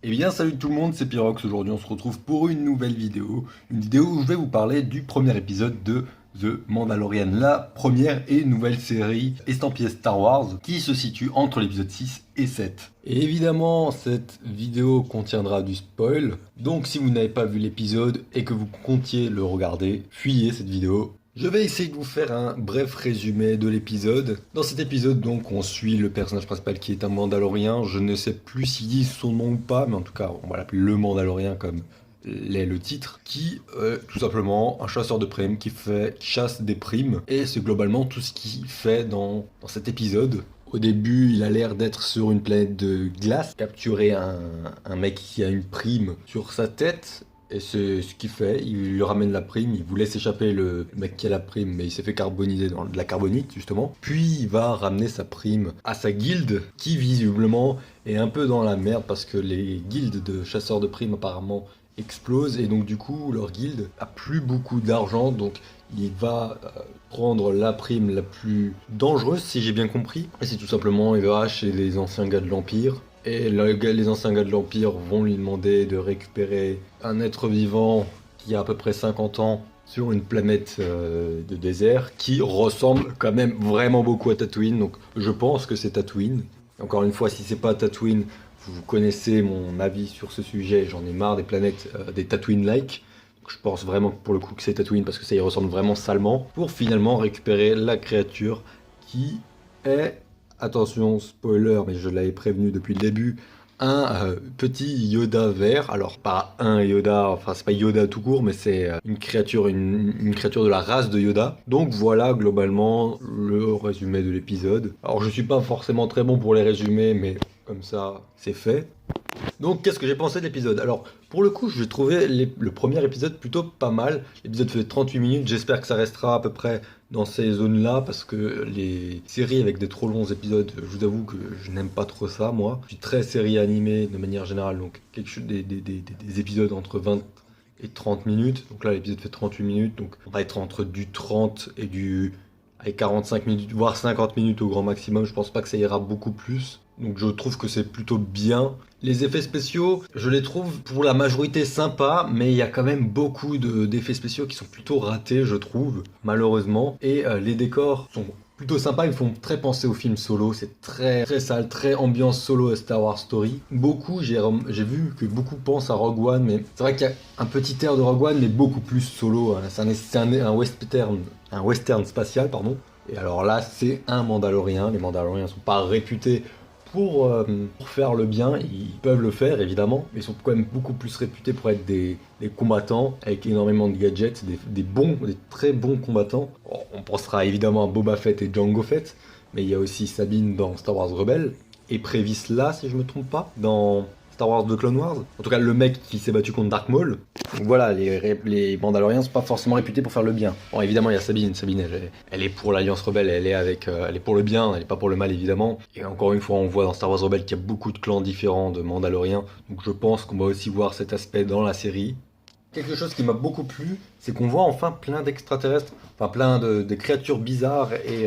Eh bien salut tout le monde, c'est Pyrox. Aujourd'hui on se retrouve pour une nouvelle vidéo. Une vidéo où je vais vous parler du premier épisode de The Mandalorian, la première et nouvelle série estampillée Star Wars qui se situe entre l'épisode 6 et 7. Et évidemment cette vidéo contiendra du spoil, donc si vous n'avez pas vu l'épisode et que vous comptiez le regarder, fuyez cette vidéo. Je vais essayer de vous faire un bref résumé de l'épisode. Dans cet épisode, donc, on suit le personnage principal qui est un Mandalorien. Je ne sais plus s'il dit son nom ou pas, mais en tout cas, on va l'appeler le Mandalorien comme l'est le titre, qui est tout simplement un chasseur de primes qui chasse des primes. Et c'est globalement tout ce qu'il fait dans cet épisode. Au début, il a l'air d'être sur une planète de glace, capturer un mec qui a une prime sur sa tête. Et c'est ce qu'il fait, il lui ramène la prime, il vous laisse échapper le mec qui a la prime, mais il s'est fait carboniser dans de la carbonite justement. Puis il va ramener sa prime à sa guilde, qui visiblement est un peu dans la merde parce que les guildes de chasseurs de primes apparemment explosent, et donc du coup leur guilde a plus beaucoup d'argent, donc il va prendre la prime la plus dangereuse si j'ai bien compris. Et c'est tout simplement, il va chez les anciens gars de l'Empire. Et les anciens gars de l'Empire vont lui demander de récupérer un être vivant qui a à peu près 50 ans sur une planète de désert qui ressemble quand même vraiment beaucoup à Tatooine. Donc je pense que c'est Tatooine. Encore une fois, si c'est pas Tatooine, vous connaissez mon avis sur ce sujet. J'en ai marre des planètes des Tatooine-like. Je pense vraiment pour le coup que c'est Tatooine parce que ça y ressemble vraiment salement. Pour finalement récupérer la créature qui est... Attention, spoiler, mais je l'avais prévenu depuis le début, un petit Yoda vert. Alors, pas un Yoda, enfin, c'est pas Yoda tout court, mais c'est une créature de la race de Yoda. Donc voilà, globalement, le résumé de l'épisode. Alors, je suis pas forcément très bon pour les résumés, mais comme ça, c'est fait. Donc, qu'est-ce que j'ai pensé de l'épisode? Alors, pour le coup, j'ai trouvé le premier épisode plutôt pas mal. L'épisode fait 38 minutes, j'espère que ça restera à peu près dans ces zones-là, parce que les séries avec des trop longs épisodes, je vous avoue que je n'aime pas trop ça, moi. Je suis très série animée de manière générale, donc des épisodes entre 20 et 30 minutes. Donc là, l'épisode fait 38 minutes, donc on va être entre du 30 et du... avec 45 minutes, voire 50 minutes au grand maximum. Je pense pas que ça ira beaucoup plus. Donc je trouve que c'est plutôt bien. Les effets spéciaux, je les trouve pour la majorité sympas, mais il y a quand même beaucoup d'effets spéciaux qui sont plutôt ratés, je trouve, malheureusement. Et les décors sont plutôt sympas, ils font très penser au film Solo. C'est très, très sale, très ambiance Solo Star Wars Story. Beaucoup, j'ai vu que beaucoup pensent à Rogue One, mais c'est vrai qu'il y a un petit air de Rogue One, mais beaucoup plus Solo. Hein. C'est un western spatial, pardon. Et alors là, c'est un Mandalorien. Les Mandaloriens sont pas réputés pour faire le bien. Ils peuvent le faire évidemment, mais ils sont quand même beaucoup plus réputés pour être des combattants avec énormément de gadgets, des très bons combattants. On pensera évidemment à Boba Fett et Jango Fett, mais il y a aussi Sabine dans Star Wars Rebels, et Prévis là, si je me trompe pas, dans Star Wars The Clone Wars. En tout cas, le mec qui s'est battu contre Dark Maul. Donc voilà, les Mandaloriens sont pas forcément réputés pour faire le bien. Bon, évidemment, il y a Sabine. Sabine, elle est pour l'Alliance Rebelle, elle est pour le bien, elle est pas pour le mal, évidemment. Et encore une fois, on voit dans Star Wars Rebelle qu'il y a beaucoup de clans différents de Mandaloriens. Donc je pense qu'on va aussi voir cet aspect dans la série. Quelque chose qui m'a beaucoup plu, c'est qu'on voit enfin plein d'extraterrestres, enfin plein de créatures bizarres, et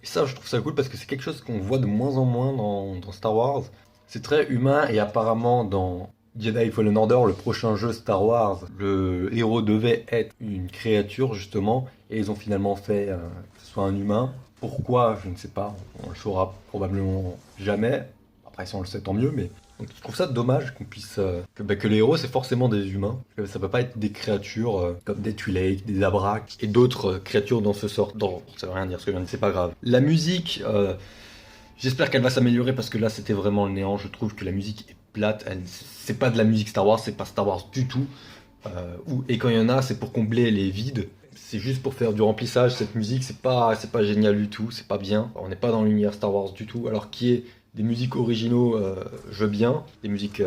ça, je trouve ça cool parce que c'est quelque chose qu'on voit de moins en moins dans Star Wars. C'est très humain, et apparemment dans Jedi Fallen Order, le prochain jeu Star Wars, le héros devait être une créature justement, et ils ont finalement fait que ce soit un humain. Pourquoi? Je ne sais pas, on le saura probablement jamais. Après, si on le sait, tant mieux, mais donc, je trouve ça dommage qu'on puisse que les héros c'est forcément des humains. Que ça peut pas être des créatures comme des Twi'lek, des Abrax et d'autres créatures dans ce sort. Non, ça veut rien dire ce que je viens de dire, c'est pas grave. La musique, j'espère qu'elle va s'améliorer parce que là c'était vraiment le néant. Je trouve que la musique est plate. C'est pas de la musique Star Wars, c'est pas Star Wars du tout. Et quand il y en a, c'est pour combler les vides. C'est juste pour faire du remplissage. Cette musique, c'est pas génial du tout, c'est pas bien. On n'est pas dans l'univers Star Wars du tout. Alors qui est des musiques originaux, je veux bien. Des musiques qui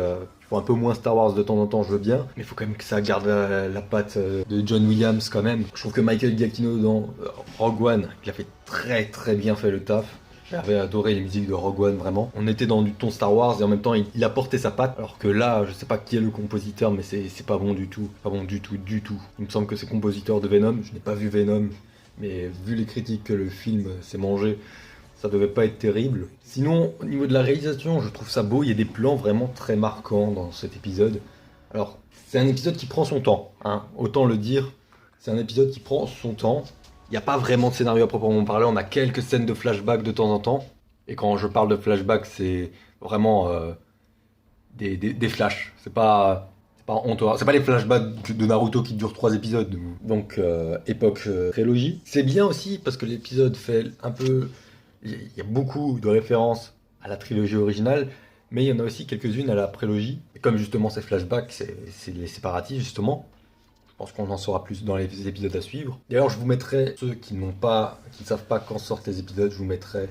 font un peu moins Star Wars de temps en temps, je veux bien. Mais il faut quand même que ça garde la patte de John Williams quand même. Je trouve que Michael Giacchino dans Rogue One, il a fait très très bien fait le taf. J'avais adoré les musiques de Rogue One, vraiment. On était dans du ton Star Wars et en même temps il a porté sa patte. Alors que là, je sais pas qui est le compositeur, mais c'est pas bon du tout. Pas bon du tout, du tout. Il me semble que c'est compositeur de Venom. Je n'ai pas vu Venom, mais vu les critiques que le film s'est mangé, ça devait pas être terrible. Sinon, au niveau de la réalisation, je trouve ça beau, il y a des plans vraiment très marquants dans cet épisode. Alors, c'est un épisode qui prend son temps, hein, autant le dire, c'est un épisode qui prend son temps. Il n'y a pas vraiment de scénario à proprement parler, on a quelques scènes de flashback de temps en temps. Et quand je parle de flashback, c'est vraiment des flashs. C'est pas les flashbacks de Naruto qui durent 3 épisodes. Donc, époque trilogie. C'est bien aussi parce que l'épisode fait un peu. Il y a beaucoup de références à la trilogie originale, mais il y en a aussi quelques-unes à la prélogie. Et comme justement ces flashbacks, c'est les séparatistes justement. Je pense qu'on en saura plus dans les épisodes à suivre. D'ailleurs, je vous mettrai, ceux qui ne savent pas quand sortent les épisodes, je vous mettrai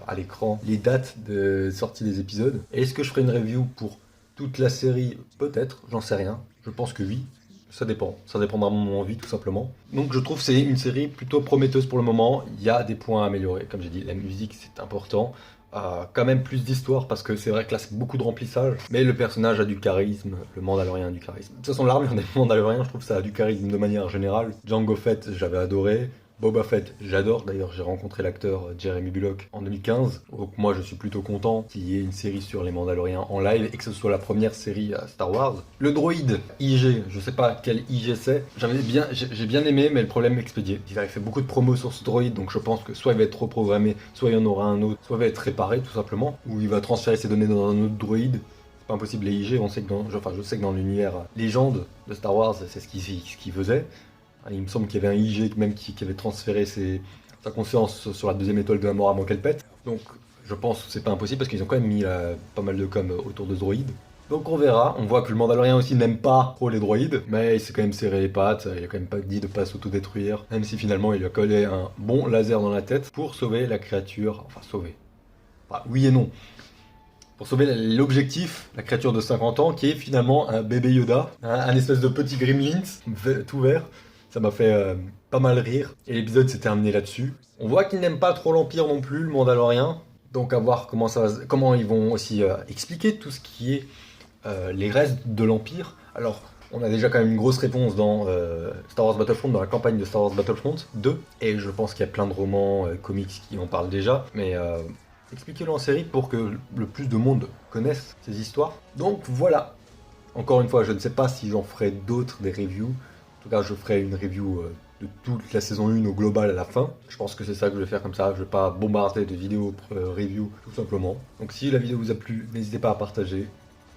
à l'écran les dates de sortie des épisodes. Et est-ce que je ferai une review pour toute la série? Peut-être, j'en sais rien. Je pense que oui. Ça dépend. Ça dépendra de mon envie, tout simplement. Donc je trouve que c'est une série plutôt prometteuse pour le moment. Il y a des points à améliorer. Comme j'ai dit, la musique, c'est important. Quand même plus d'histoire, parce que c'est vrai que là, c'est beaucoup de remplissage. Mais le personnage a du charisme. Le Mandalorien a du charisme. De toute façon, l'armure des Mandaloriens, je trouve que ça a du charisme de manière générale. Jango Fett, j'avais adoré. Boba Fett, j'adore. D'ailleurs, j'ai rencontré l'acteur Jeremy Bulloch en 2015. Donc moi, je suis plutôt content qu'il y ait une série sur les Mandaloriens en live et que ce soit la première série à Star Wars. Le droïde IG, je sais pas quel IG c'est. J'ai bien aimé, mais le problème expédié. Il avait fait beaucoup de promos sur ce droïde, donc je pense que soit il va être reprogrammé, soit il y en aura un autre, soit il va être réparé tout simplement, ou il va transférer ses données dans un autre droïde. C'est pas impossible, les IG, on sait que je sais que dans l'univers légende de Star Wars, c'est ce qu'il faisait. Il me semble qu'il y avait un IG même qui avait transféré sa conscience sur la deuxième étoile de la mort avant qu'elle pète. Donc je pense que c'est pas impossible parce qu'ils ont quand même mis pas mal de com autour de ce droïde. Donc on verra, on voit que le Mandalorien aussi n'aime pas trop les droïdes, mais il s'est quand même serré les pattes, il a quand même pas dit de pas s'autodétruire, même si finalement il lui a collé un bon laser dans la tête pour sauver la créature, enfin sauver, enfin, oui et non, pour sauver l'objectif, la créature de 50 ans, qui est finalement un bébé Yoda, un espèce de petit gremlins, tout vert. Ça m'a fait pas mal rire. Et l'épisode s'est terminé là-dessus. On voit qu'il n'aime pas trop l'Empire non plus, le Mandalorien. Donc à voir comment ils vont aussi expliquer tout ce qui est les restes de l'Empire. Alors, on a déjà quand même une grosse réponse dans Star Wars Battlefront, dans la campagne de Star Wars Battlefront 2. Et je pense qu'il y a plein de romans, comics qui en parlent déjà. Mais expliquez-le en série pour que le plus de monde connaisse ces histoires. Donc voilà. Encore une fois, je ne sais pas si j'en ferai d'autres, des reviews. En tout cas, je ferai une review de toute la saison 1 au global à la fin. Je pense que c'est ça que je vais faire comme ça. Je vais pas bombarder de vidéos review, tout simplement. Donc si la vidéo vous a plu, n'hésitez pas à partager,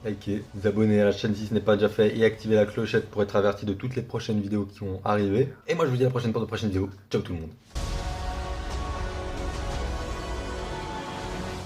liker, vous abonner à la chaîne si ce n'est pas déjà fait et activer la clochette pour être averti de toutes les prochaines vidéos qui vont arriver. Et moi, je vous dis à la prochaine pour de prochaines vidéos. Ciao tout le monde.